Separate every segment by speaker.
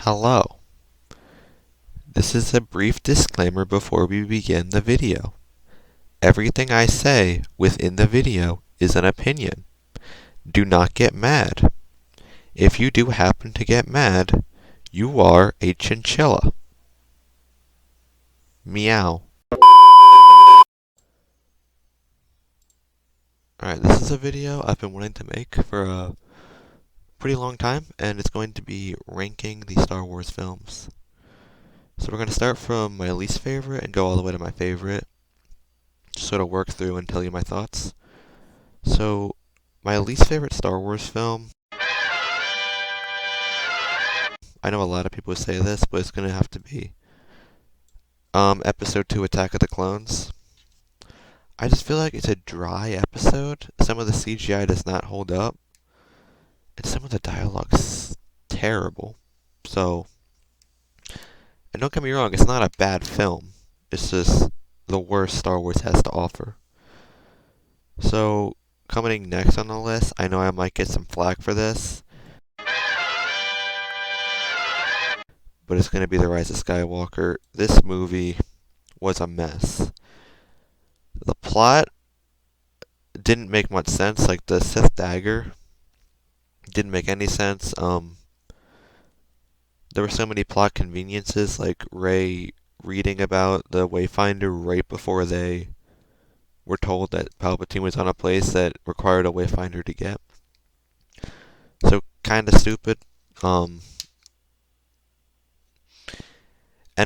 Speaker 1: Hello. This is a brief disclaimer before we begin the video. Everything I say within the video is an opinion. Do not get mad. If you do happen to get mad, you are a chinchilla. Meow. Alright, this is a video I've been wanting to make for a pretty long time, and it's going to be ranking the Star Wars films. So we're going to start from my least favorite and go all the way to my favorite. Just sort of work through and tell you my thoughts. So, my least favorite Star Wars film, I know a lot of people say this, but it's going to have to be Episode 2, Attack of the Clones. I just feel like it's a dry episode. Some of the CGI does not hold up. And some of the dialogue's terrible. So, and don't get me wrong, it's not a bad film. It's just the worst Star Wars has to offer. So, coming next on the list, I know I might get some flack for this, but it's going to be The Rise of Skywalker. This movie was a mess. The plot didn't make much sense. Like, the Sith dagger didn't make any sense. There were so many plot conveniences, like Rey reading about the Wayfinder right before they were told that Palpatine was on a place that required a Wayfinder to get. So, kinda stupid. And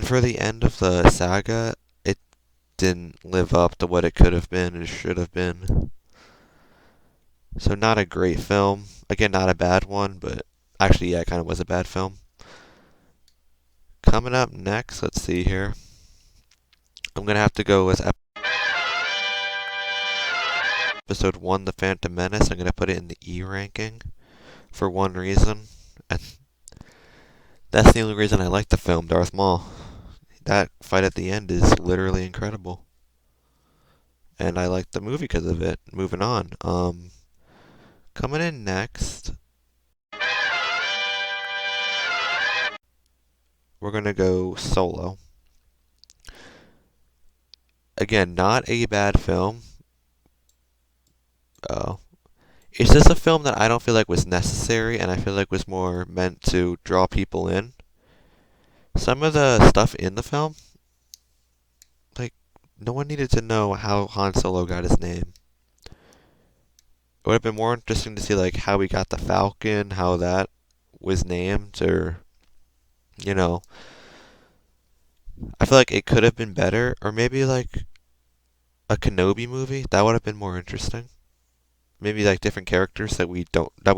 Speaker 1: for the end of the saga, it didn't live up to what it could have been and should have been. So, not a great film. Again, not a bad one, but actually, yeah, it kind of was a bad film. Coming up next, let's see here. I'm going to have to go with Episode 1, The Phantom Menace. I'm going to put it in the E ranking for one reason. And that's the only reason I like the film, Darth Maul. That fight at the end is literally incredible. And I like the movie because of it. Moving on. Coming in next, we're going to go Solo. Again, not a bad film. It's just a film that I don't feel like was necessary, and I feel like was more meant to draw people in. Some of the stuff in the film, like, no one needed to know how Han Solo got his name. It would have been more interesting to see, like, how he got the Falcon, how that was named, or, you know. I feel like it could have been better, or maybe, like, a Kenobi movie. That would have been more interesting. Maybe, like, different characters that we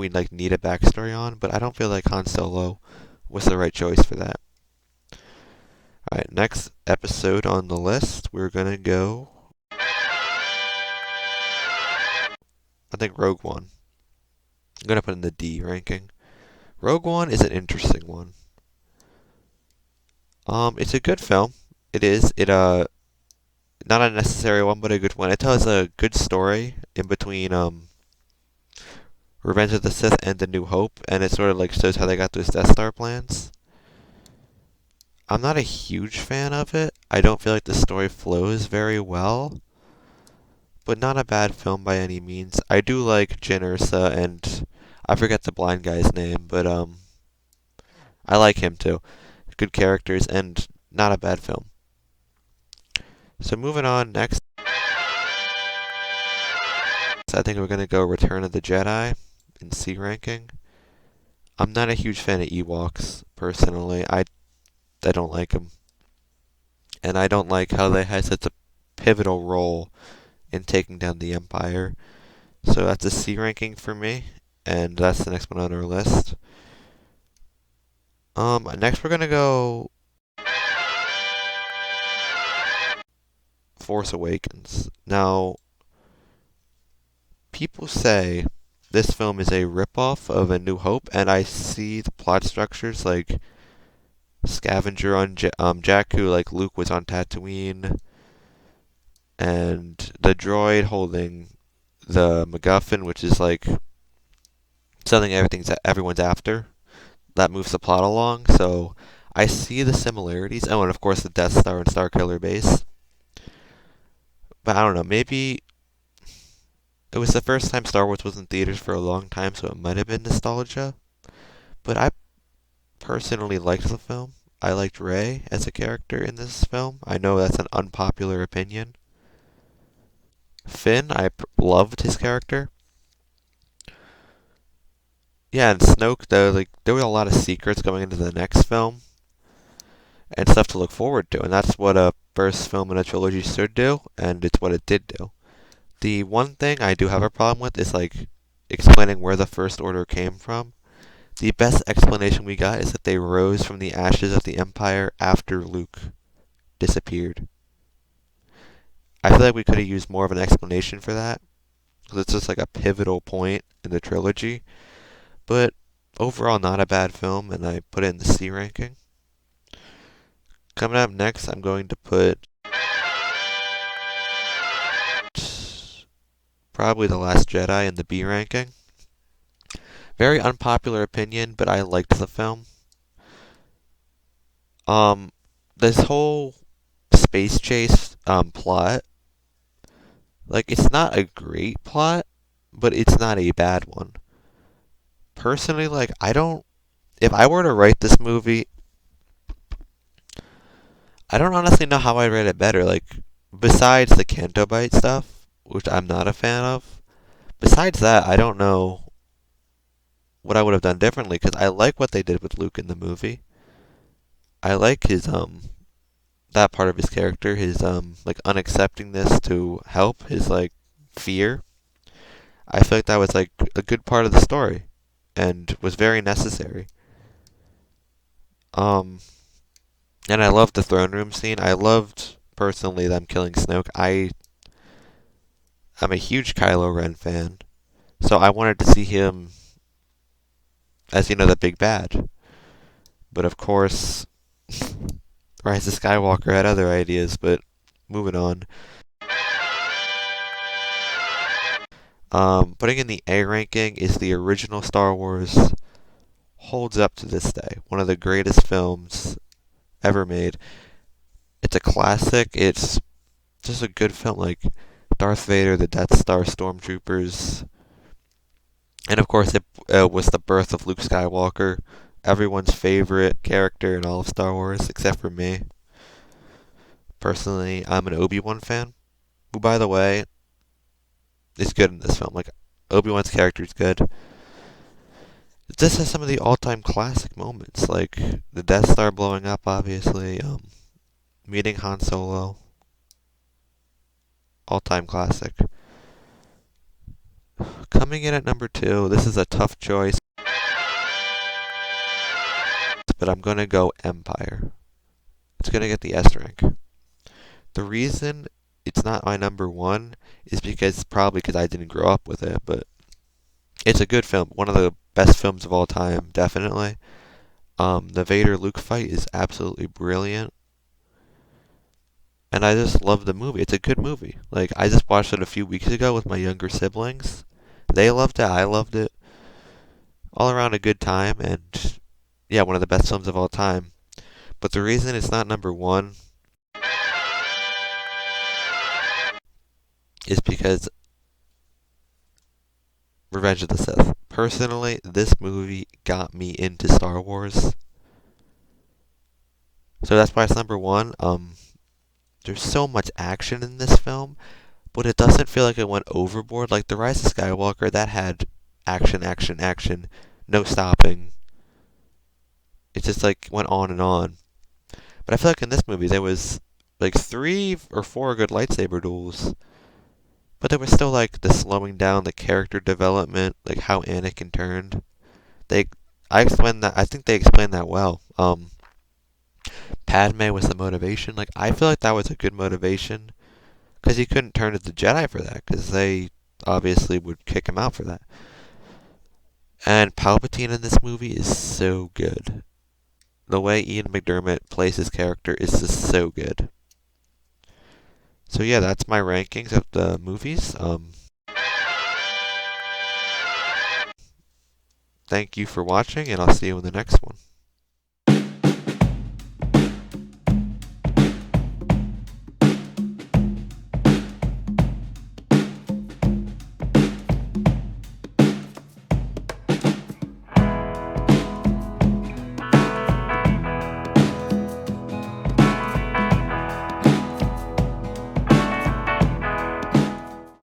Speaker 1: like, need a backstory on, but I don't feel like Han Solo was the right choice for that. Alright, next episode on the list, we're gonna go, I think, Rogue One. I'm gonna put in the D ranking. Rogue One is an interesting one. It's a good film. It is. Not a necessary one, but a good one. It tells a good story in between, Revenge of the Sith and A New Hope, and it sort of, like, shows how they got those Death Star plans. I'm not a huge fan of it. I don't feel like the story flows very well, but not a bad film by any means. I do like Jyn Erso, and I forget the blind guy's name, but I like him too. Good characters, and not a bad film. So moving on, next, I think we're going to go Return of the Jedi in C ranking. I'm not a huge fan of Ewoks, personally. I don't like them. And I don't like how they had such a pivotal role in taking down the Empire. So that's a C ranking for me, and that's the next one on our list. Next we're going to go Force Awakens. Now, people say this film is a ripoff of A New Hope, and I see the plot structures, like scavenger on Jakku, like Luke was on Tatooine, and the droid holding the MacGuffin, which is like something everyone's after that moves the plot along. So I see the similarities. Oh, and of course the Death Star and Starkiller base. But I don't know. Maybe it was the first time Star Wars was in theaters for a long time, so it might have been nostalgia. But I personally liked the film. I liked Rey as a character in this film. I know that's an unpopular opinion. Finn, loved his character. Yeah, and Snoke, though, like there were a lot of secrets going into the next film and stuff to look forward to, and that's what a first film in a trilogy should do, and it's what it did do. The one thing I do have a problem with is like explaining where the First Order came from. The best explanation we got is that they rose from the ashes of the Empire after Luke disappeared. I feel like we could have used more of an explanation for that, because it's just like a pivotal point in the trilogy. But overall, not a bad film, and I put it in the C ranking. Coming up next, I'm going to put probably The Last Jedi in the B ranking. Very unpopular opinion, but I liked the film. Um, this whole space chase plot, like it's not a great plot, but it's not a bad one. Personally, like I don't. If I were to write this movie, I don't honestly know how I'd write it better. Like besides the Canto Bite stuff, which I'm not a fan of. Besides that, I don't know what I would have done differently because I like what they did with Luke in the movie. I like his that part of his character, his like unaccepting this to help, his like fear. I feel like that was like a good part of the story and was very necessary. Um and I loved the throne room scene. I loved personally them killing Snoke. I'm a huge Kylo Ren fan. So I wanted to see him as the big bad. But of course Rise of Skywalker had other ideas, but moving on. Putting in the A ranking is the original Star Wars. Holds up to this day. One of the greatest films ever made. It's a classic. It's just a good film. Like Darth Vader, the Death Star stormtroopers, and of course it was the birth of Luke Skywalker, everyone's favorite character in all of Star Wars, except for me. Personally, I'm an Obi-Wan fan, who, by the way, is good in this film. Like Obi-Wan's character is good. This has some of the all-time classic moments, like the Death Star blowing up, obviously, meeting Han Solo, all-time classic. Coming in at number 2, this is a tough choice, but I'm gonna go Empire. It's gonna get the S rank. The reason it's not my number 1 is probably because I didn't grow up with it, but it's a good film, one of the best films of all time, definitely. The Vader Luke fight is absolutely brilliant. And I just love the movie. It's a good movie. Like I just watched it a few weeks ago with my younger siblings. They loved it, I loved it. All around a good time, and yeah, one of the best films of all time. But the reason it's not number 1 is because Revenge of the Sith. Personally, this movie got me into Star Wars. So that's why it's number 1. There's so much action in this film, but it doesn't feel like it went overboard. Like The Rise of Skywalker, that had action, action, action, no stopping. It just like went on and on. But I feel like in this movie there was like 3 or 4 good lightsaber duels. But there was still like the slowing down, the character development, like how Anakin turned. They I explained that I think they explained that well. Padme was the motivation. Like I feel like that was a good motivation because he couldn't turn to the Jedi for that because they obviously would kick him out for that. And Palpatine in this movie is so good. The way Ian McDiarmid plays his character is just so good. So yeah, that's my rankings of the movies. thank you for watching, and I'll see you in the next one.